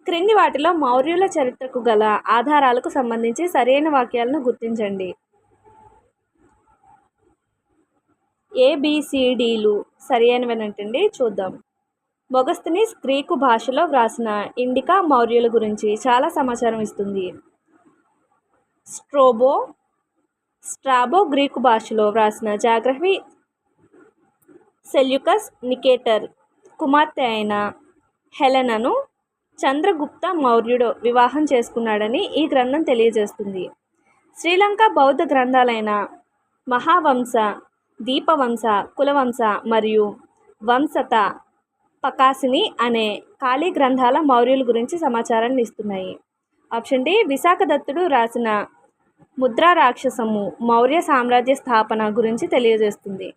క్రింది వాటిలో మౌర్యుల చరిత్రకు గల ఆధారాలకు సంబంధించి సరైన వాక్యాలను గుర్తించండి. ABCDలు సరైనవేనంటండి. చూద్దాం. మొగస్తనీస్ గ్రీకు భాషలో వ్రాసిన ఇండికా మౌర్యుల గురించి చాలా సమాచారం ఇస్తుంది. స్ట్రాబో గ్రీకు భాషలో వ్రాసిన జాగ్రఫీ సెల్యూకస్ నికేటర్ కుమార్తె అయిన హెలెనాను చంద్రగుప్త మౌర్యుడు వివాహం చేసుకున్నాడని ఈ గ్రంథం తెలియజేస్తుంది. శ్రీలంక బౌద్ధ గ్రంథాలైన మహావంశ, దీపవంశ, కులవంశ మరియు వంశత పకాసిని అనే ఖాళీ గ్రంథాల మౌర్యుల గురించి సమాచారాన్ని ఇస్తున్నాయి. ఆప్షన్ డి విశాఖదత్తుడు రాసిన ముద్రా రాక్షసము మౌర్య సామ్రాజ్య స్థాపన గురించి తెలియజేస్తుంది.